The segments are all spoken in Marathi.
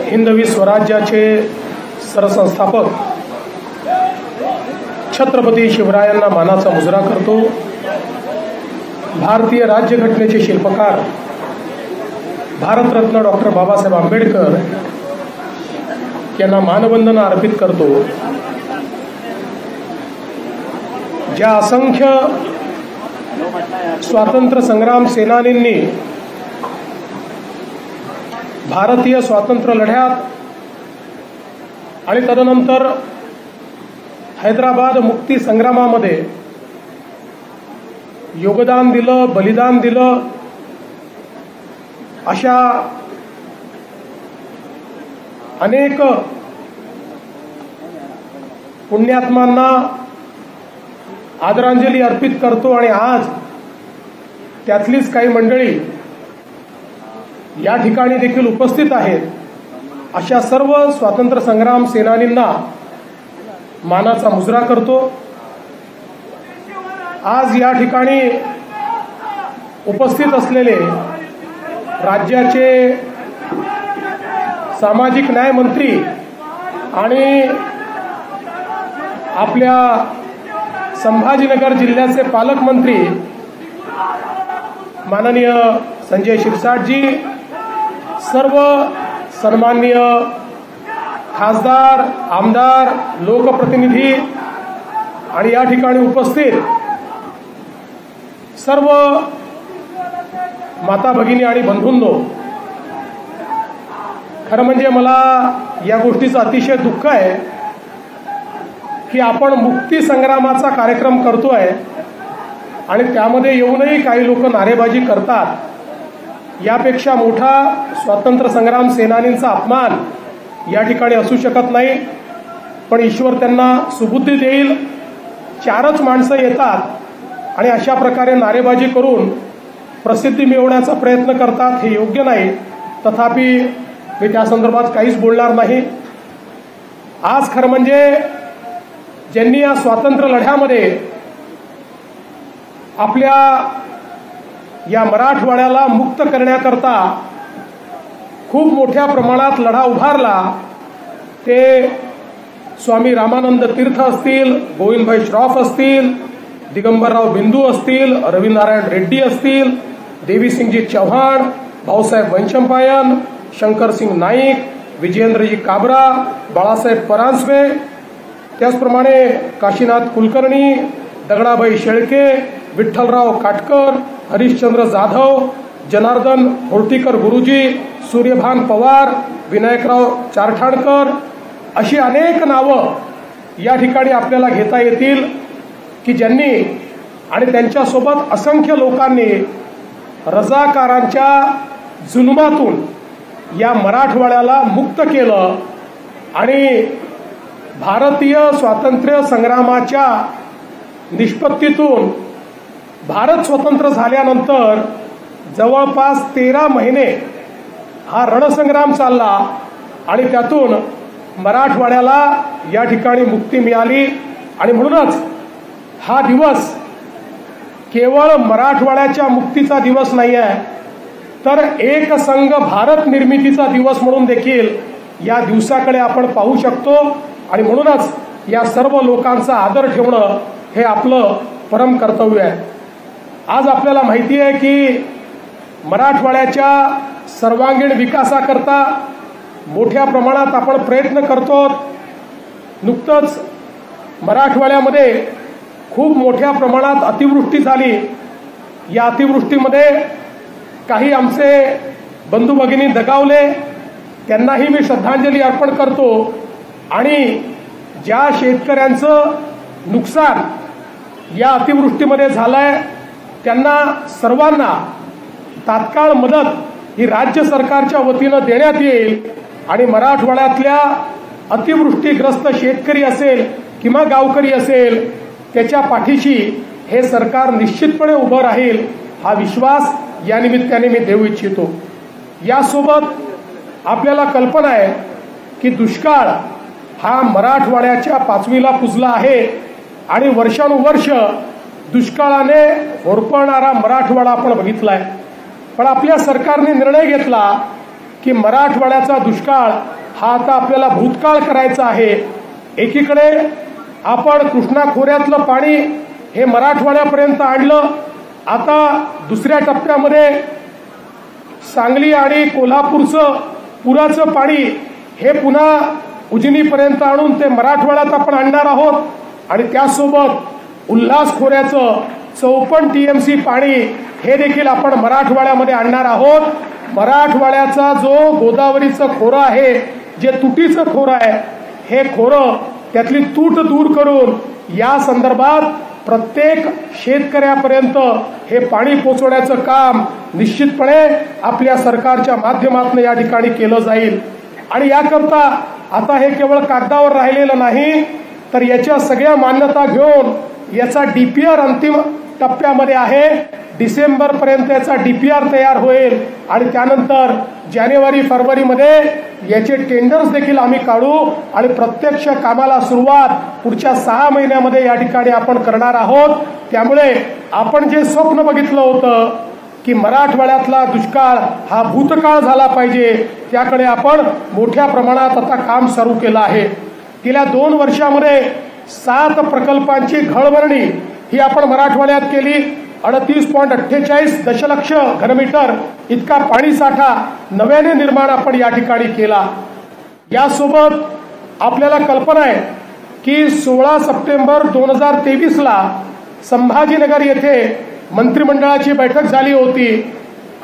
हिंदवी स्वराज्याचे सरसंस्थापक छत्रपती शिवरायांना मानाचा मुजरा करतो। भारतीय राज्यघटनेचे शिल्पकार भारतरत्न डॉक्टर बाबासाहेब आंबेडकर यांना मानवंदना अर्पित करतो। ज्या असंख्य स्वातंत्र्य संग्राम सेनानींनी भारतीय स्वातंत्र्य लढ्यात आणि तदनंतर हैदराबाद मुक्ती संग्रामामध्ये योगदान दिलं, बलिदान दिलं, अशा अनेक पुण्यात्मांना आदरांजली अर्पित करतो। आणि आज त्यातलीच काही मंडळी या ठिकाणी देखील उपस्थित आहेत। अशा सर्व स्वातंत्र्य संग्राम सेनानींना मानाचा मुजरा करतो। आज या ठिकाणी उपस्थित असलेले राज्याचे सामाजिक न्याय मंत्री आणि आपल्या संभाजीनगर जिल्ह्याचे पालकमंत्री माननीय संजय शिरसाटजी, सर्व सन्माननीय खासदार, आमदार, लोकप्रतिनिधी आणि या ठिकाणी उपस्थित सर्व माता भगिनी आणि बंधूंनो, खरं म्हणजे मला या गोष्टीचं अतिशय दुःख आहे की आपण मुक्ती संग्रामाचा कार्यक्रम करतोय आणि त्यामध्ये येऊनही काही लोक नारेबाजी करतात। यापेक्षा मोठा स्वातंत्र्य संग्राम सेनानींचा अपमान या ठिकाणी असू शकत नाही। पण ईश्वर त्यांना सुबुद्धी देईल। चारच माणसं येतात आणि अशा प्रकारे नारेबाजी करून प्रसिद्धी मिळवण्याचा प्रयत्न करतात, हे योग्य नाही। तथापि मी त्या संदर्भात काहीच बोलणार नाही। आज खरं म्हणजे ज्यांनी या स्वातंत्र्य लढ्यामध्ये आपल्या या मराठवाड्याला मुक्त करण्याकरता खूप मोठ्या प्रमाणात लढा उभारला, ते स्वामी रामानंद तीर्थ असतील, गोविंदभाई श्रॉफ असतील, दिगंबरराव बिंदू असतील, रविनारायण रेड्डी असतील, देवीसिंगजी चव्हाण, भाऊसाहेब वंशंपायन, शंकरसिंग नाईक, विजयेंद्रजी काबरा, बाळासाहेब परांजपे, त्याचप्रमाणे काशीनाथ कुलकर्णी, दगडाबाई शेळके, विठ्ठलराव काटकर, हरिश्चंद्र जाधव, जनार्दन होर्टीकर गुरुजी, सूर्यभान पवार, विनायकराव चारठाणकर, अशी अनेक नावं या ठिकाणी आपल्याला घेता येतील की ज्यांनी आणि त्यांच्यासोबत असंख्य लोकांनी रजाकारांच्या जुलमातून या मराठवाड्याला मुक्त केलं आणि भारतीय स्वातंत्र्य संग्रामाच्या निष्पत्तीतून भारत स्वतंत्र झाल्यानंतर जवळपास 13 महिने हा रणसंग्राम चालला आणि त्यातून मराठवाड्याला या ठिकाणी मुक्ती मिळाली। आणि म्हणूनच हा दिवस केवळ मराठवाड्याच्या मुक्तीचा दिवस नाही आहे, तर एक संघ भारत निर्मितीचा दिवस म्हणून देखील या दिवसाकडे आपण पाहू शकतो। आणि म्हणूनच या सर्व लोकांचा आदर ठेवणं हे आपलं परम कर्तव्य आहे। आज आपल्याला माहिती आहे की मराठवाड्याच्या सर्वांगीण विकासाकरता मोठ्या प्रमाणात आपण प्रयत्न करतो। नुकतंच मराठवाड्यामध्ये खूप मोठ्या प्रमाणात अतिवृष्टी झाली। या अतिवृष्टीमध्ये काही आमचे बंधू भगिनी दगावले, त्यांनाही मी श्रद्धांजली अर्पण करतो। आणि ज्या शेतकऱ्यांचं नुकसान या अतिवृष्टीमध्ये झालंय त्यांना सर्वांना तात्काळ मदत ही राज्य सरकारच्या वतीनं देण्यात येईल। आणि मराठवाड्यातल्या अतिवृष्टीग्रस्त शेतकरी असेल किंवा गावकरी असेल, त्याच्या पाठीशी हे सरकार निश्चितपणे उभं राहील, हा विश्वास या निमित्ताने मी देऊ इच्छितो। यासोबत आपल्याला कल्पना आहे की दुष्काळ हा मराठवाड्याच्या पाचवीला पुजला आहे आणि वर्षानुवर्ष दुष्काळाने होरपळणारा मराठवाडा आपण बघितलाय। पण आपल्या सरकारने निर्णय घेतला की मराठवाड्याचा दुष्काळ हा आता आपल्याला भूतकाळ करायचा आहे। एकीकडे आपण कृष्णा खोऱ्यातलं पाणी हे मराठवाड्यापर्यंत आणलं, आता दुसऱ्या टप्प्यामध्ये सांगली आणि कोल्हापूरचं पुराचं पाणी हे पुन्हा उजनीपर्यंत आणून ते मराठवाड्यात आपण आणणार आहोत आणि त्यासोबत उल्हास खोऱ्याचं 54 TMC पाणी हे देखील आपण मराठवाड्यामध्ये आणणार आहोत। मराठवाड्याचा जो गोदावरीचं खोरं आहे, जे तुटीचं खोरं आहे, हे खोरं त्यातली तूट दूर करून या संदर्भात प्रत्येक शेतकऱ्यापर्यंत हे पाणी पोहोचवण्याचं काम निश्चितपणे आपल्या सरकारच्या माध्यमातून या ठिकाणी केलं जाईल। आणि याकरता आता हे केवळ कागदावर राहिलेलं नाही, तर याच्या सगळ्या मान्यता घेऊन याचा DPR अंतिम टप्प्यामध्ये आहे। डिसेंबरपर्यंत याचा DPR तयार होईल आणि त्यानंतर जानेवारी-फरवरीमध्ये याचे टेंडर्स देखील आम्ही काढू आणि प्रत्यक्ष कामाला सुरुवात पुढच्या 6 महिन्यामध्ये या ठिकाणी आपण करणार आहोत। त्यामुळे आपण जे स्वप्न बघितलं होतं की मराठवाड्यातला दुष्काळ हा भूतकाळ झाला पाहिजे, त्याकडे आपण मोठ्या प्रमाणात आता काम सुरू केलं आहे। गेल्या 2 वर्षामध्ये 7 प्रकल्पांची घळभरणी ही आपण मराठवाड्यात केली। 38.48 दशलक्ष घनमीटर इतका पाणीसाठा नव्याने निर्माण आपण या ठिकाणी केला। यासोबत आपल्याला कल्पना आहे की 16 सप्टेंबर 2023ला संभाजीनगर येथे मंत्रिमंडळाची बैठक झाली होती।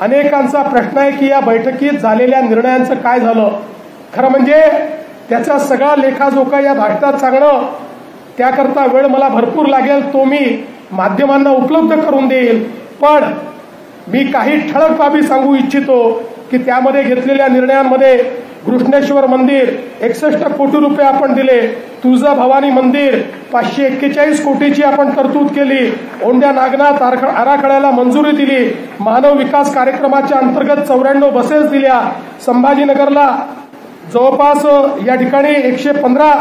अनेकांचा प्रश्न आहे की या बैठकीत झालेल्या निर्णयांचं काय झालं। खरं म्हणजे त्याचा सगळा लेखाजोखा या भाषणात सांगणं, त्याकरता वेळ मला भरपूर लागेल, तो मी माध्यमांना उपलब्ध करून देईल। पण मी काही ठळक बाबी सांगू इच्छितो की त्यामध्ये घेतलेल्या निर्णयांमध्ये घृष्णेश्वर मंदिर 61 कोटी रुपये आपण दिले, तुळजा भवानी मंदिर 541 कोटीची आपण तरतूद केली, औंढ्या नागनाथ आराखड्याला मंजुरी दिली, मानव विकास कार्यक्रमाच्या अंतर्गत 94 बसेस दिल्या, संभाजीनगरला जवळपास या ठिकाणी 115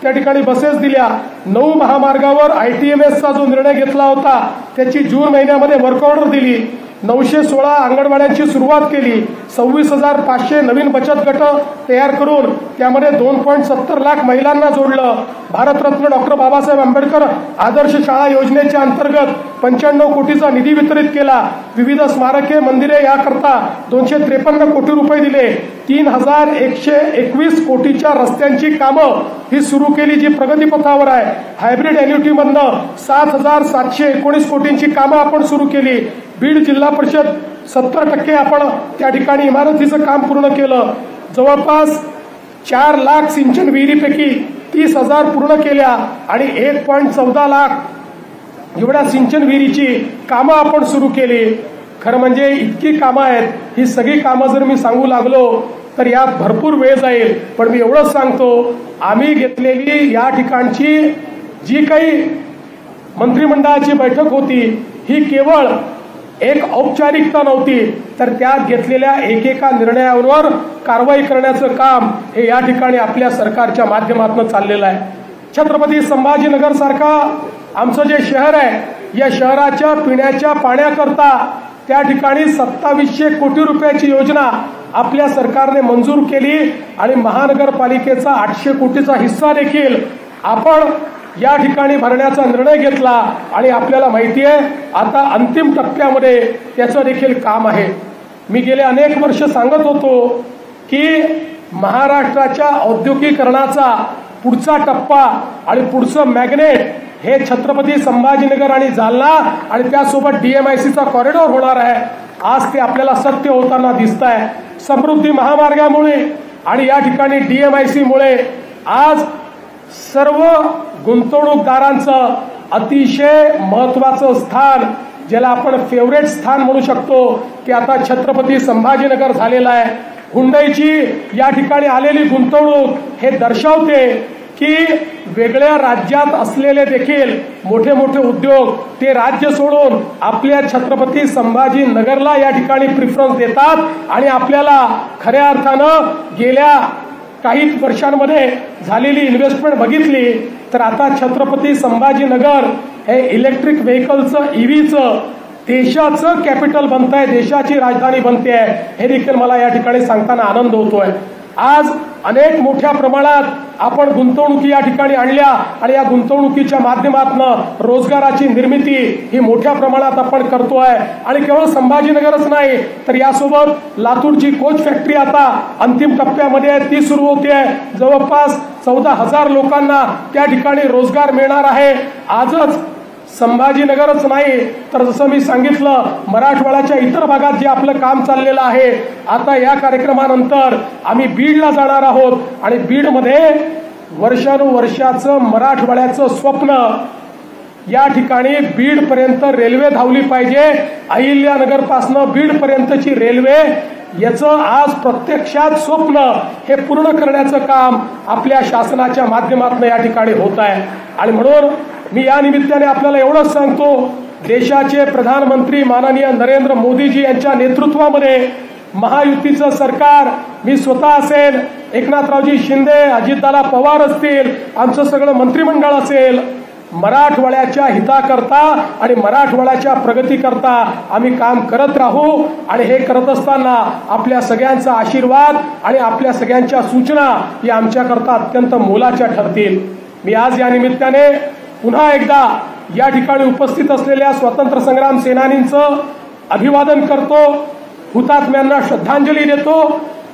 त्या ठिकाणी बसेस दिल्या, 9 महामार्गावर ITMSचा जो निर्णय घेतला होता त्याची जून महिन्यामध्ये वर्क ऑर्डर दिली, 916 अंगणवाड्यांची सुरुवात केली, 26,500 नवीन बचत गट तयार करून त्यामध्ये 2.70 लाख महिलांना जोडलं, भारतरत्न डॉक्टर बाबासाहेब आंबेडकर आदर्श शाळा योजनेच्या अंतर्गत 95 कोटीचा निधी वितरित केला, विविध स्मारके मंदिरे याकरता 253 कोटी रुपये दिले, 3121 कोटीच्या रस्त्यांची कामं ही सुरू केली जी प्रगतीपथावर आहे, हायब्रिड एन्युटी मधनं 7,719 कोटींची कामं आपण सुरू केली, बीड जिल्हा परिषद 70% आपण त्या ठिकाणी इमारतीचं काम पूर्ण केलं, जवळपास 4 लाख सिंचन विहिरीपैकी 30,000 पूर्ण केल्या आणि 1.14 लाख एवढ्या सिंचन विहिरीची कामं आपण सुरू केली। खरं म्हणजे इतकी कामं आहेत, ही सगळी कामं जर मी सांगू लागलो तर यात भरपूर वेळ जाईल, पण मी एवढंच सांगतो, आम्ही घेतलेली या ठिकाणची जी काही मंत्रिमंडळाची बैठक होती ही केवळ एक औपचारिकता नव्हती, तर त्यात घेतलेल्या एकेका निर्णयावर कारवाई करण्याचं काम हे या ठिकाणी आपल्या सरकारच्या माध्यमातून चाललेलं आहे। छत्रपती संभाजीनगर सारखा आमचं जे शहर आहे, या शहराच्या पिण्याच्या पाण्याकरता त्या ठिकाणी 2700 कोटी रुपयाची योजना आपल्या सरकारने मंजूर केली आणि महानगरपालिकेचा 800 कोटीचा हिस्सा देखील आपण या ठिकाणी भरण्याचा निर्णय घेतला आणि आपल्याला माहिती आहे आता अंतिम टप्प्यामध्ये त्याचं देखील काम आहे। मी गेले अनेक वर्ष सांगत होतो की महाराष्ट्राच्या औद्योगिकरणाचा पुढचा टप्पा आणि पुढचं मॅग्नेट हे छत्रपती संभाजीनगर आणि जालना आणि त्यासोबत DMICचा कॉरिडॉर होणार आहे। आज ते आपल्याला सत्य होताना दिसत आहे। समृद्धी महामार्गामुळे आणि या ठिकाणी DMICमुळे आज सर्व गुंतवणूकदारांचं अतिशय महत्वाचं स्थान, ज्याला आपण फेवरेट स्थान म्हणू शकतो, की आता छत्रपती संभाजीनगर झालेलं आहे। हुंडईची या ठिकाणी आलेली गुंतवणूक हे दर्शवते की वेगळ्या राज्यात असलेले देखील मोठे मोठे उद्योग ते राज्य सोडून आपल्या छत्रपती संभाजीनगरला या ठिकाणी प्रिफरन्स देतात आणि आपल्याला खऱ्या अर्थानं गेल्या काही वर्षांमध्ये झालेली इन्व्हेस्टमेंट बघितली तर आता छत्रपती संभाजीनगर हे इलेक्ट्रिक व्हेकलचं EVचं देशाचं कॅपिटल बनत आहे, देशाची राजधानी बनते आहे, हे देखील मला या ठिकाणी सांगताना आनंद होतोय। आज अनेक मोठ्या प्रमाणात आपण गुंतवणुकी या ठिकाणी आणल्या आणि या गुंतवणुकीच्या माध्यमातून रोजगाराची निर्मिती ही मोठ्या प्रमाणात आपण करतोय। आणि केवळ संभाजीनगरच नाही तर यासोबत लातूरची कोच फॅक्टरी आता अंतिम टप्प्यामध्ये आहे, ती सुरू होते। जवळपास 14,000 लोकांना त्या ठिकाणी रोजगार मिळणार आहे। आजच संभाजीनगरच नाही तर जसं मी सांगितलं मराठवाड्याच्या इतर भागात जे आपलं काम चाललेलं आहे, आता या कार्यक्रमानंतर आम्ही बीडला जाणार आहोत आणि बीडमध्ये वर्षानुवर्षाचं मराठवाड्याचं स्वप्न, या ठिकाणी बीड पर्यंत रेल्वे धावली पाहिजे, अहिल्यानगर पासून बीड पर्यंतची रेल्वे, याचं आज प्रत्यक्षात स्वप्न हे पूर्ण करण्याचं काम आपल्या शासनाच्या माध्यमातून या ठिकाणी होत आहे। आणि म्हणून मी या निमित्ताने आपल्याला एवढंच सांगतो, देशाचे प्रधानमंत्री माननीय नरेंद्र मोदीजी यांच्या नेतृत्वामध्ये महायुतीचं सरकार, मी स्वतः असेल, एकनाथरावजी शिंदे, अजितदादा पवार असतील, आमचं सगळं मंत्रिमंडळ असेल, मराठवाड्याच्या हिताकरता आणि मराठवाड्याच्या प्रगतीकरता आम्ही काम करत राहू। आणि हे करत असताना आपल्या सगळ्यांचा आशीर्वाद आणि आपल्या सगळ्यांच्या सूचना या आमच्याकरता अत्यंत मोलाच्या ठरतील। मी आज या निमित्ताने पुन्हा एकदा या ठिकाणी उपस्थित असलेल्या स्वातंत्र्य संग्राम सेनानींचं अभिवादन करतो, हुतात्म्यांना श्रद्धांजली देतो।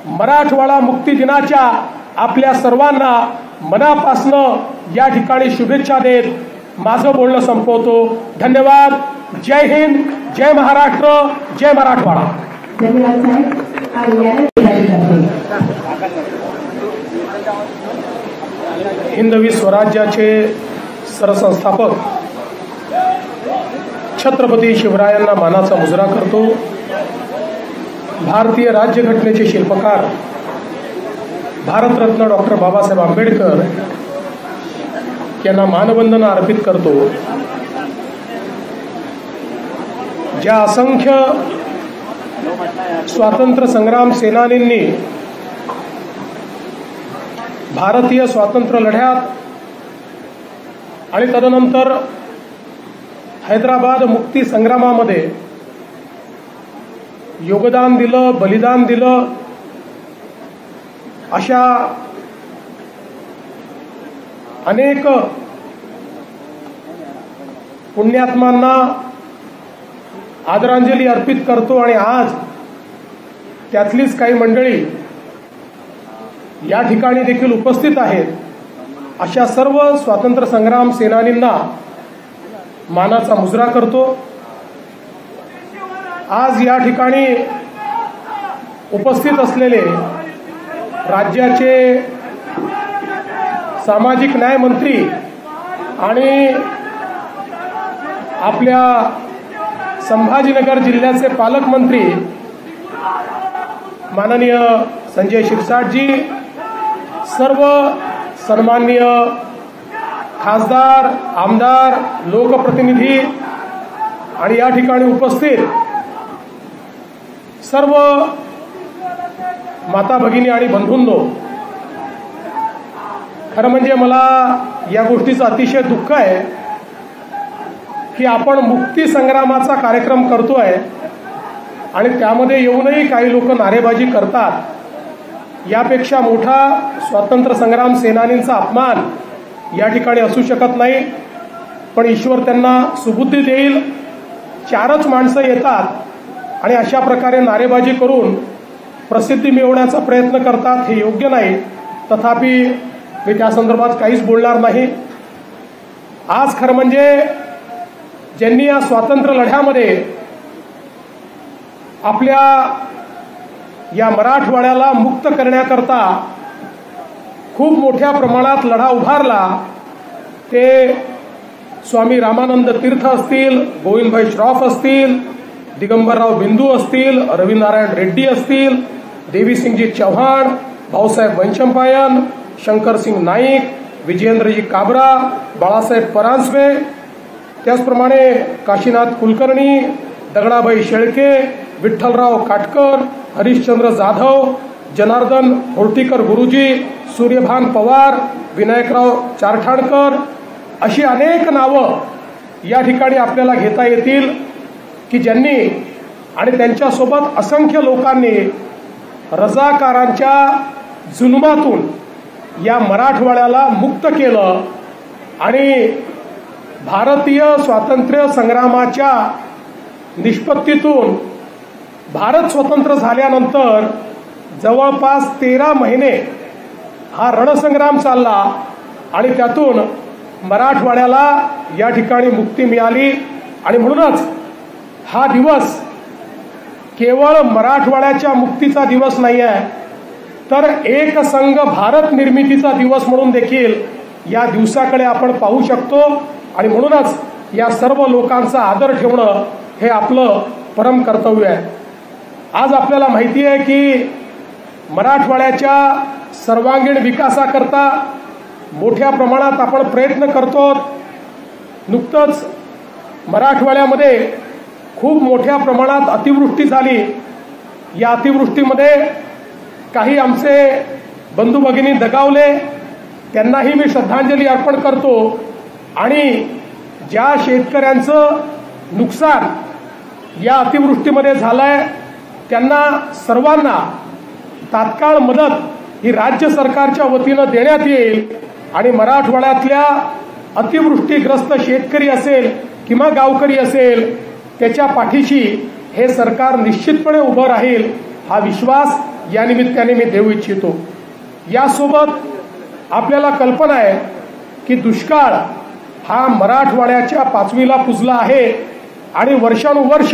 मराठवाडा मुक्ती दिनाच्या आपल्या सर्वांना मनापासून या ठिकाणी शुभेच्छा देत माझं बोलणं संपवतो। धन्यवाद। जय हिंद, जय महाराष्ट्र, जय मराठवाडा। हिंदवी स्वराज्याचे सरसंस्थापक छत्रपती शिवरायांना मानाचा मुजरा करतो। भारतीय राज्यघटनेचे शिल्पकार भारतरत्न डॉक्टर बाबासाहेब आंबेडकर यांना मानवंदना अर्पित करतो। ज्या असंख्य स्वातंत्र्य संग्राम सेनानींनी भारतीय स्वातंत्र्य लढ्यात आणि तदनंतर हैदराबाद मुक्ती संग्रामामध्ये योगदान दिलं, बलिदान दिलं, अशा अनेक पुण्यात्मांना आदरांजली अर्पित करतो। आणि आज त्यातलीच काही मंडळी या ठिकाणी देखील उपस्थित आहेत, अशा सर्व स्वातंत्र्य संग्राम सेनानींना मानाचा मुजरा करतो। आज या ठिकाणी उपस्थित असलेले राज्याचे सामाजिक न्याय मंत्री आणि आपल्या संभाजीनगर जिल्ह्याचे पालकमंत्री माननीय संजय शिरसाटजी, सर्व सन्माननीय खासदार, आमदार, लोकप्रतिनिधी आणि या ठिकाणी उपस्थित सर्व माता भगिनी आणि बंधूंनो, खरं म्हणजे मला या गोष्टीचं अतिशय दुःख आहे की आपण मुक्ती संग्रामाचा कार्यक्रम करतोय आणि त्यामध्ये येऊनही काही लोक नारेबाजी करतात। यापेक्षा मोठा स्वातंत्र्य संग्राम सेनानींचा अपमान या ठिकाणी असू शकत नाही। पण ईश्वर त्यांना सुबुद्धी देईल। 4च माणसं येतात आणि अशा प्रकारे नारेबाजी करून प्रसिद्धी मिळवण्याचा प्रयत्न करतात, हे योग्य नाही। तथापि मी त्या संदर्भात काहीच बोलणार नाही। आज खरं म्हणजे ज्यांनी या स्वातंत्र्य लढ्यामध्ये आपल्या या मराठवाड्याला मुक्त करण्याकरता खूप मोठ्या प्रमाणात लढा उभारला, ते स्वामी रामानंद तीर्थ असतील, गोविंदभाई श्रॉफ असतील, दिगंबरराव बिंदू असतील, रविनारायण रेड्डी असतील, देवीसिंगजी चव्हाण, भाऊसाहेब वंशंपायन, शंकरसिंग नाईक, विजयेंद्रजी काबरा, बाळासाहेब परांजपे, त्याचप्रमाणे काशीनाथ कुलकर्णी, दगडाबाई शेळके, विठ्ठलराव काटकर, हरिश्चंद्र जाधव, जनार्दन होर्टीकर गुरुजी, सूर्यभान पवार, विनायकराव चारठाणकर, अशी अनेक नावं या ठिकाणी आपल्याला घेता येतील। की ज्यांनी आणि त्यांच्यासोबत असंख्य लोकांनी रजाकारांच्या जुलमातून या मराठवाड्याला मुक्त केलं आणि भारतीय स्वातंत्र्य संग्रामाच्या निष्पत्तीतून भारत स्वतंत्र झाल्यानंतर जवळपास 13 महिने हा रणसंग्राम चालला आणि त्यातून मराठवाड्याला या ठिकाणी मुक्ती मिळाली। आणि म्हणूनच हा दिवस केवळ मराठवाड्याच्या मुक्तीचा दिवस नाही आहे, तर एक संघ भारत निर्मितीचा दिवस म्हणून देखील या दिवसाकडे आपण पाहू शकतो। आणि म्हणूनच या सर्व लोकांचा आदर ठेवणं हे आपलं परम कर्तव्य आहे। आज आपल्याला माहिती आहे की मराठवाड्याच्या सर्वांगीण विकासाकरता मोठ्या प्रमाणात आपण प्रयत्न करतो। नुकतंच मराठवाड्यामध्ये खूप मोठ्या प्रमाणात अतिवृष्टी झाली। या अतिवृष्टीमध्ये काही आमचे बंधू भगिनी दगावले, त्यांनाही मी श्रद्धांजली अर्पण करतो। आणि ज्या शेतकऱ्यांचं नुकसान या अतिवृष्टीमध्ये झालंय त्यांना सर्वांना तात्काळ मदत ही राज्य सरकारच्या वतीनं देण्यात येईल आणि मराठवाड्यातल्या अतिवृष्टीग्रस्त शेतकरी असेल किंवा गावकरी असेल त्याच्या पाठीशी हे सरकार निश्चितपणे उभं राहील, हा विश्वास या निमित्ताने मी देऊ इच्छितो। यासोबत आपल्याला कल्पना आहे की दुष्काळ हा मराठवाड्याच्या 5वीला पुजला आहे आणि वर्षानुवर्ष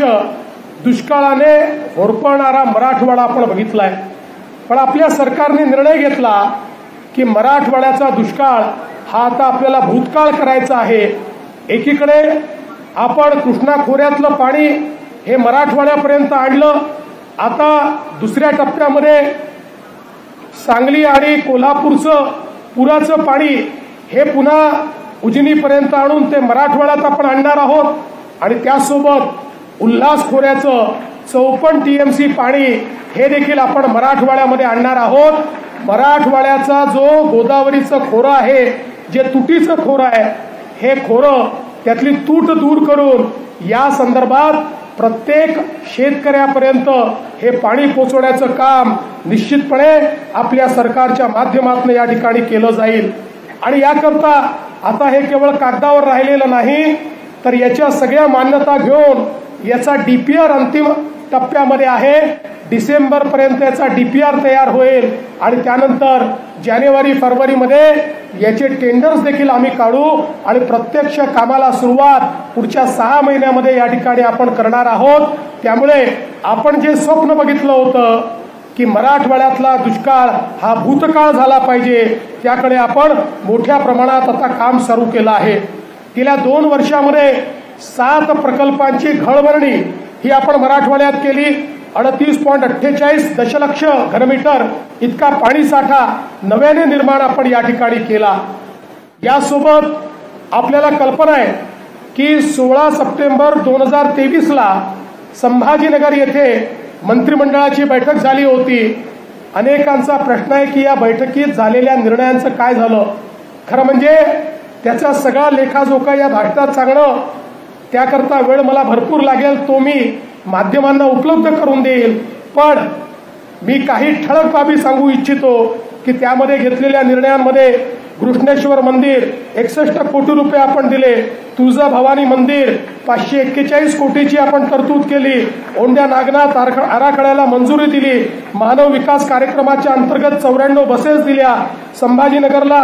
दुष्काळाने होरपळणारा मराठवाडा आपण बघितलाय। पण आपल्या सरकारने निर्णय घेतला की मराठवाड्याचा दुष्काळ हा आता आपल्याला भूतकाळ करायचा आहे। एकीकडे आपण कृष्णा खोऱ्यातलं पाणी हे मराठवाड्यापर्यंत आणलं, आता दुसऱ्या टप्प्यामध्ये सांगली आणि कोल्हापूरचं पुराचं पाणी हे पुन्हा उजनीपर्यंत आणून ते मराठवाड्यात आपण आणणार आहोत आणि त्यासोबत उल्हास खोऱ्याचं 54 TMC पाणी हे देखील आपण मराठवाड्यामध्ये आणणार आहोत। मराठवाड्याचा जो गोदावरीचं खोरं आहे, जे तुटीचं खोरं आहे, हे खोरं त्यातली तूट दूर करून या संदर्भात प्रत्येक शेतकऱ्यापर्यंत हे पाणी पोहोचवण्याचं काम निश्चितपणे आपल्या सरकारच्या माध्यमातून या ठिकाणी केलं जाईल। आणि याकरता आता हे केवळ कागदावर राहिलेलं नाही, तर याच्या सगळ्या मान्यता घेऊन याचा DPR अंतिम टप्प्यामध्ये आहे। डिसेंबर पर्यंत याचा DPR तयार होईल आणि त्यानंतर जानेवारी फरवरीमध्ये याचे टेंडर्स देखील आम्ही काढू आणि प्रत्यक्ष कामाला सुरुवात पुढच्या 6 महिन्यामध्ये या ठिकाणी आपण करणार आहोत। त्यामुळे आपण जे स्वप्न बघितलं होतं की मराठवाड्यातला दुष्काळ हा भूतकाळ झाला पाहिजे, त्याकडे आपण मोठ्या प्रमाणात आता काम सुरू केलं आहे। गेल्या 2 वर्षामध्ये 7 प्रकल्पांची घळभरणी ही आपण मराठवाड्यात केली। 38.48 दशलक्ष घनमीटर इतका पाणीसाठा नव्याने निर्माण आपण या ठिकाणी केला। यासोबत आपल्याला कल्पना आहे की 16 सप्टेंबर 2023ला संभाजीनगर येथे मंत्रिमंडळाची बैठक झाली होती। अनेकांचा प्रश्न आहे की या बैठकीत झालेल्या निर्णयांचं काय झालं। खरं म्हणजे त्याचा सगळा लेखाजोखा या भाषणात सांगणं त्याकरता वेळ मला भरपूर लागेल, तो मी माध्यमांना उपलब्ध करून देईल। पण मी काही ठळक बाबी सांगू इच्छितो की त्यामध्ये घेतलेल्या निर्णयांमध्ये कृष्णेश्वर मंदिर 61 कोटी रुपये आपण दिले, तुळजा भवानी मंदिर 541 कोटीची आपण तरतूद केली, औंढ्या नागनाथ आराखड्याला मंजुरी दिली, मानव विकास कार्यक्रमाच्या अंतर्गत 94 बसेस दिल्या, संभाजीनगरला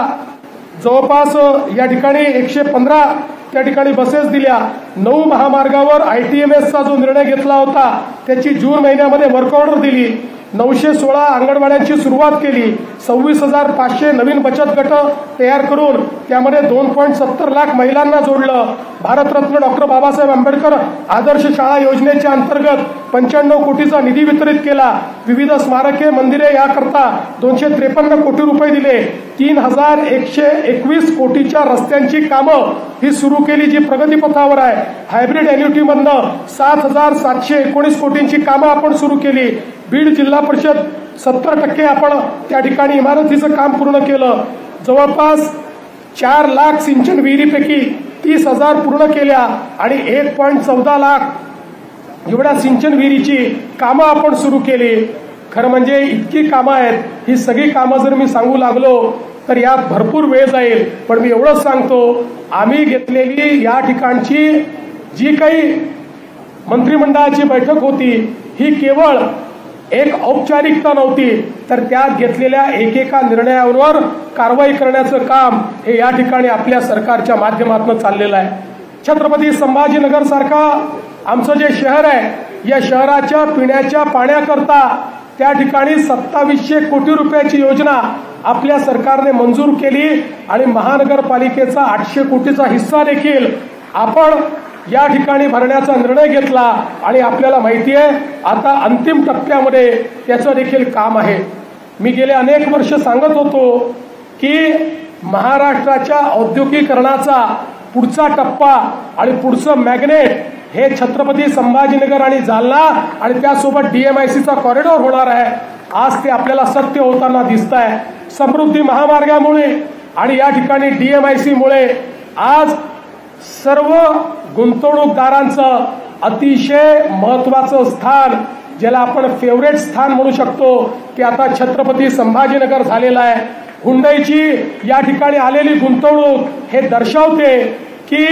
जवळपास या ठिकाणी 115 त्या ठिकाणी बसेस दिल्या, 9 महामार्गावर ITMSचा जो निर्णय घेतला होता त्याची जून महिन्यामध्ये वर्क ऑर्डर दिली, 916 अंगणवाड्यांची सुरुवात केली, 26,500 नवीन बचत गट तयार करून त्यामध्ये 2.70 लाख महिलांना जोडलं, भारतरत्न डॉक्टर बाबासाहेब आंबेडकर आदर्श शाळा योजनेच्या अंतर्गत 95 कोटीचा निधी वितरित केला, विविध स्मारके मंदिरे याकरता 253 कोटी रुपये दिले, 3121 कोटीच्या रस्त्यांची कामं ही सुरू केली जी प्रगतीपथावर आहे, हायब्रिड एन्युटी मधनं 7,719 कोटींची कामं आपण सुरू केली, बीड जिल्हा परिषद 70% आपण त्या ठिकाणी इमारतीचं काम पूर्ण केलं, जवळपास 4 लाख सिंचन विहिरीपैकी 30,000 पूर्ण केल्या आणि 1.14 लाख एवढ्या सिंचन विहिरीची कामं आपण सुरू केली. खरं म्हणजे इतकी कामं आहेत, ही सगळी कामं जर मी सांगू लागलो तर यात भरपूर वेळ जाईल. पण मी एवढंच सांगतो, आम्ही घेतलेली या ठिकाणची जी काही मंत्रिमंडळाची बैठक होती ही केवळ एक औपचारिकता नव्हती, तर त्यात घेतलेल्या एकेका निर्णयावर कारवाई करण्याचं काम हे या ठिकाणी आपल्या सरकारच्या माध्यमातून चाललेलं आहे. छत्रपती संभाजीनगर सारखा आमचं जे शहर आहे, या शहराच्या पिण्याच्या पाण्याकरता त्या ठिकाणी 2700 कोटी रुपयाची योजना आपल्या सरकारने मंजूर केली आणि महानगरपालिकेचा 800 कोटीचा हिस्सा देखील आपण या ठिकाणी भरण्याचा निर्णय घेतला. आणि आपल्याला माहिती आहे आता अंतिम टप्प्यामध्ये त्याचं देखील काम आहे. मी गेले अनेक वर्ष सांगत होतो की महाराष्ट्राच्या औद्योगिकरणाचा पुढचा टप्पा आणि पुढचं मॅग्नेट हे छत्रपती संभाजीनगर आणि जालना आणि त्यासोबत DMICचा कॉरिडॉर होणार आहे. आज ते आपल्याला सत्य होताना दिसत आहे. समृद्धी महामार्गामुळे आणि या ठिकाणी DMICमुळे आज सर्व गुंतवणूकदारांचं अतिशय महत्वाचं स्थान, ज्याला आपण फेवरेट स्थान म्हणू शकतो, ते आता छत्रपती संभाजीनगर झालेलं आहे. हुंडईची या ठिकाणी आलेली गुंतवणूक हे दर्शवते की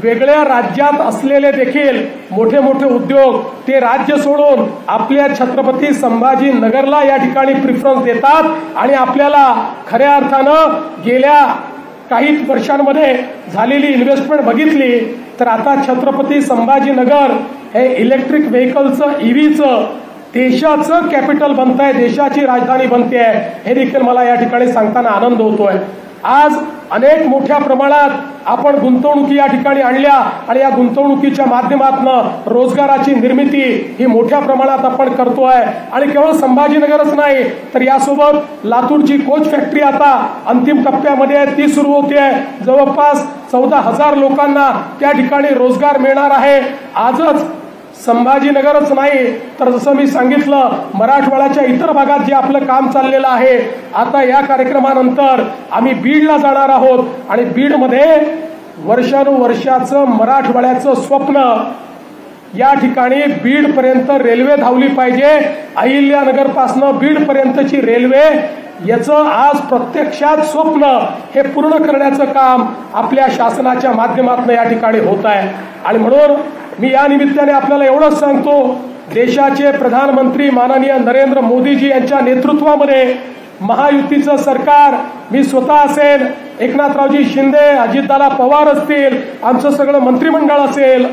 वेगळ्या राज्यात असलेले देखील मोठे मोठे उद्योग ते राज्य सोडून आपल्या छत्रपती संभाजीनगरला या ठिकाणी प्रिफरन्स देतात. आणि आपल्याला खऱ्या अर्थानं गेल्या काही वर्षांमध्ये झालेली इन्व्हेस्टमेंट बघितली तर आता छत्रपती संभाजीनगर हे इलेक्ट्रिक व्हेकलचं EVचं देशाचं कॅपिटल बनत आहे, देशाची राजधानी बनते आहे. हे देखील मला या ठिकाणी सांगताना आनंद होतोय. आज अनेक मोठ्या प्रमाणात आपण गुंतवणुकी या ठिकाणी आणल्या आणि या गुंतवणुकीच्या माध्यमातून रोजगाराची निर्मिती ही मोठ्या प्रमाणात आपण करतोय. आणि केवळ संभाजीनगरच नाही तर यासोबत लातूरची कोच फॅक्टरी आता अंतिम टप्प्यामध्ये आहे, ती सुरू होते. जवळपास 14,000 लोकांना त्या ठिकाणी रोजगार मिळणार आहे. आजच संभाजीनगरच नाही तर जसं मी सांगितलं मराठवाड्याच्या इतर भागात जे आपलं काम चाललेलं आहे, आता या कार्यक्रमानंतर आम्ही बीडला जाणार आहोत आणि बीडमध्ये वर्षानुवर्षाचं मराठवाड्याचं स्वप्न, या ठिकाणी बीड पर्यंत रेल्वे धावली पाहिजे, अहिल्यानगर पासून बीड पर्यंतची रेल्वे, याचं आज प्रत्यक्षात स्वप्न हे पूर्ण करण्याचं काम आपल्या शासनाच्या माध्यमातून या ठिकाणी होत आहे. आणि म्हणून मी या निमित्ताने आपल्याला एवढंच सांगतो, देशाचे प्रधानमंत्री माननीय नरेंद्र मोदीजी यांच्या नेतृत्वामध्ये महायुतीचं सरकार, मी स्वतः असेल, एकनाथरावजी शिंदे, अजितदादा पवार असतील, आमचं सगळं मंत्रिमंडळ असेल,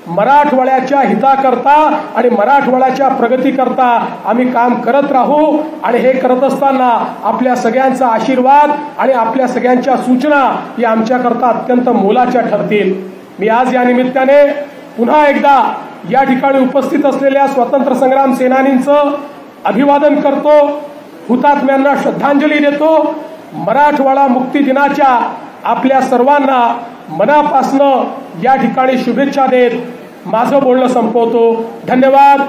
मराठवाड्याच्या हिताकरता आणि मराठवाड्याच्या प्रगतीकरता आम्ही काम करत राहू. आणि हे करत असताना आपल्या सगळ्यांचा आशीर्वाद आणि आपल्या सगळ्यांच्या सूचना या आमच्याकरता अत्यंत मोलाच्या ठरतील. मी आज या निमित्ताने पुन्हा एकदा या ठिकाणी उपस्थित असलेल्या स्वातंत्र्य संग्राम सेनानींचं अभिवादन करतो, हुतात्म्यांना श्रद्धांजली देतो. मराठवाडा मुक्ती दिनाच्या आपल्या सर्वांना मनापासनं या ठिकाणी शुभेच्छा देत माझं बोलणं संपवतो. धन्यवाद.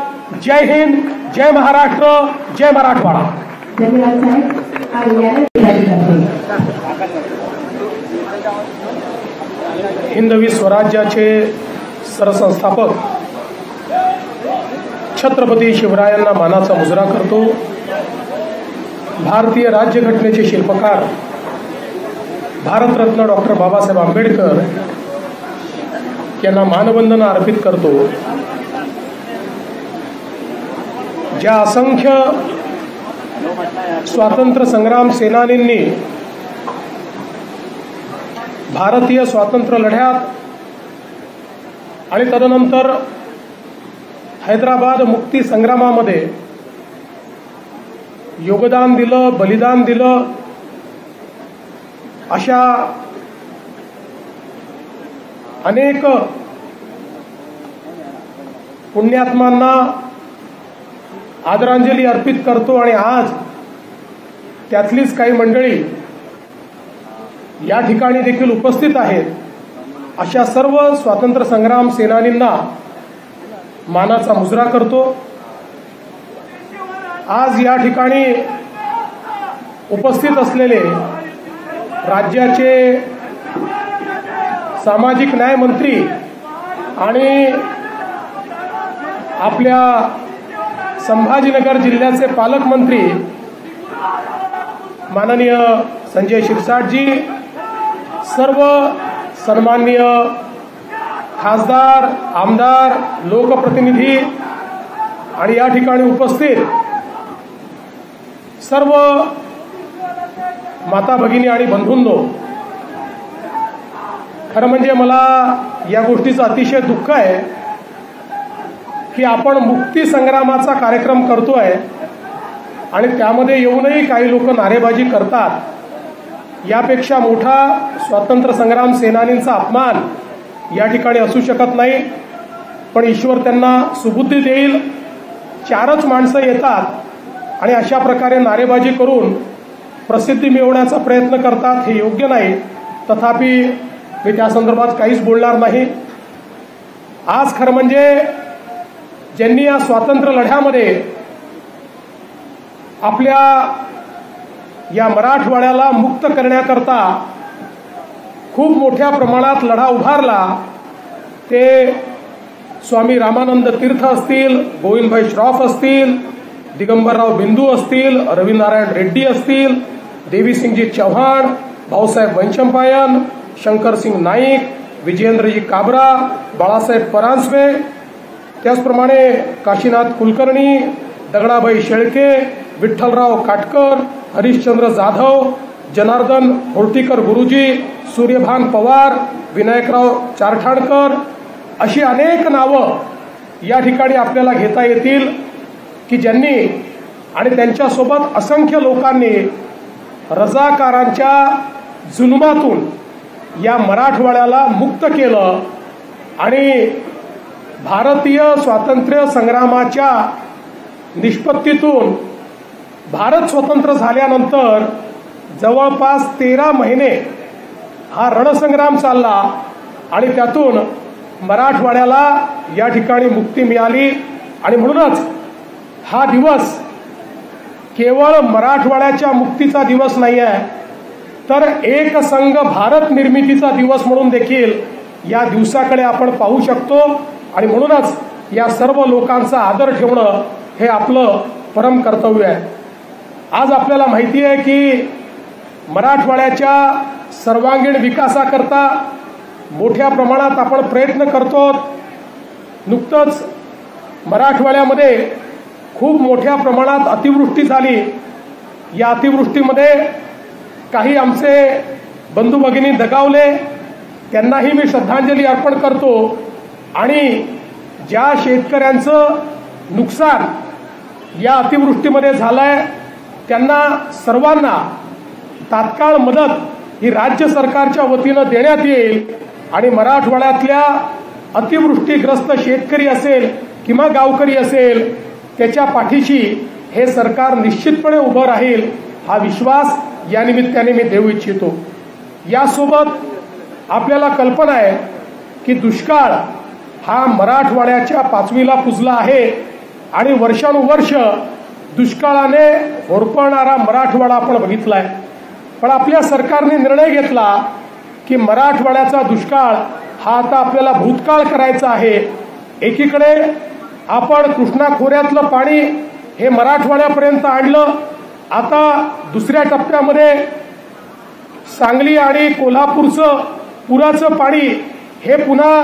जय हिंद, जय महाराष्ट्र, जय मराठवाडा. हिंदवी स्वराज्याचे सरसंस्थापक छत्रपती शिवरायांना मानाचा मुजरा करतो. भारतीय राज्यघटनेचे शिल्पकार भारतरत्न डॉक्टर बाबासाहेब आंबेडकर यांना मानवंदना अर्पित करतो. ज्या असंख्य स्वातंत्र्य संग्राम सेनानींनी भारतीय स्वातंत्र्य लढ्यात आणि तदनंतर हैदराबाद मुक्ती संग्रामामध्ये योगदान दिलं, बलिदान दिलं, अशा अनेक पुण्यात्मांना आदरांजली अर्पित करतो. आणि आज त्यातलीच काही मंडळी या ठिकाणी देखील उपस्थित आहेत. अशा सर्व स्वातंत्र्य संग्राम सेनानींना मानाचा मुजरा करतो. आज या ठिकाणी उपस्थित असलेले राज्याचे सामाजिक न्याय मंत्री आणि आपल्या संभाजीनगर जिल्ह्याचे पालकमंत्री माननीय संजय शिरसाटजी, सर्व सन्माननीय खासदार, आमदार, लोकप्रतिनिधी आणि या ठिकाणी उपस्थित सर्व माता भगिनी आणि बंधूंनो, खरं म्हणजे मला या गोष्टीचं अतिशय दुःख आहे की आपण मुक्ती संग्रामाचा कार्यक्रम करतोय आणि त्यामध्ये येऊनही काही लोक नारेबाजी करतात. यापेक्षा मोठा स्वातंत्र्य संग्राम सेनानींचा अपमान या ठिकाणी असू शकत नाही. पण ईश्वर त्यांना सुबुद्धी देईल. 4च माणसं येतात आणि अशा प्रकारे नारेबाजी करून प्रसिद्धी मिळवण्याचा प्रयत्न करतात, हे योग्य नाही. तथापि मी त्या संदर्भात काहीच बोलणार नाही. आज खरं म्हणजे ज्यांनी या स्वातंत्र्य लढ्यामध्ये आपल्या या मराठवाड्याला मुक्त करण्याकरता खूप मोठ्या प्रमाणात लढा उभारला, ते स्वामी रामानंद तीर्थ असतील, गोविंदभाई श्रॉफ असतील, दिगंबरराव बिंदू असतील, रविनारायण रेड्डी असतील, देवीसिंगजी चव्हाण, भाऊसाहेब वंशंपायन, शंकरसिंग नाईक, विजयेंद्रजी काबरा, बाळासाहेब परांजपे, त्याचप्रमाणे काशीनाथ कुलकर्णी, दगडाबाई शेळके, विठ्ठलराव काटकर, हरिश्चंद्र जाधव, जनार्दन होर्टीकर गुरुजी, सूर्यभान पवार, विनायकराव चारठाणकर, अशी अनेक नावं या ठिकाणी आपल्याला घेता येतील की ज्यांनी आणि त्यांच्यासोबत असंख्य लोकांनी रजाकारांच्या जुलमातून या मराठवाड्याला मुक्त केलं आणि भारतीय स्वातंत्र्य संग्रामाच्या निष्पत्तीतून भारत स्वतंत्र झाल्यानंतर जवळपास 13 महिने हा रणसंग्राम चालला आणि त्यातून मराठवाड्याला या ठिकाणी मुक्ती मिळाली. आणि म्हणूनच हा दिवस केवळ मराठवाड्याच्या मुक्तीचा दिवस नाही आहे, तर एक संघ भारत निर्मितीचा दिवस म्हणून देखील या दिवसाकडे आपण पाहू शकतो. आणि म्हणूनच या सर्व लोकांचा आदर ठेवणं हे आपलं परम कर्तव्य आहे. आज आपल्याला माहिती आहे की मराठवाड्याच्या सर्वांगीण विकासाकरता मोठ्या प्रमाणात आपण प्रयत्न करतो. नुकतंच मराठवाड्यामध्ये खूप मोठ्या प्रमाणात अतिवृष्टी झाली. या अतिवृष्टीमध्ये काही आमचे बंधू भगिनी दगावले, त्यांनाही मी श्रद्धांजली अर्पण करतो. आणि ज्या शेतकऱ्यांचं नुकसान या अतिवृष्टीमध्ये झालंय त्यांना सर्वांना तात्काळ मदत ही राज्य सरकारच्या वतीनं देण्यात येईल. आणि मराठवाड्यातल्या अतिवृष्टीग्रस्त शेतकरी असेल किंवा गावकरी असेल, त्याच्या पाठीशी हे सरकार निश्चितपणे उभं राहील, हा विश्वास या निमित्ताने मी देऊ इच्छितो. यासोबत आपल्याला कल्पना आहे की दुष्काळ हा मराठवाड्याच्या 5वीला पुजला आहे आणि वर्षानुवर्ष दुष्काळाने होरपळणारा मराठवाडा आपण बघितलाय. पण आपल्या सरकारने निर्णय घेतला की मराठवाड्याचा दुष्काळ हा आता आपल्याला भूतकाळ करायचा आहे. एकीकडे आपण कृष्णा खोऱ्यातलं पाणी हे मराठवाड्यापर्यंत आणलं, आता दुसऱ्या टप्प्यामध्ये सांगली आणि कोल्हापूरचं पुराचं पाणी हे पुन्हा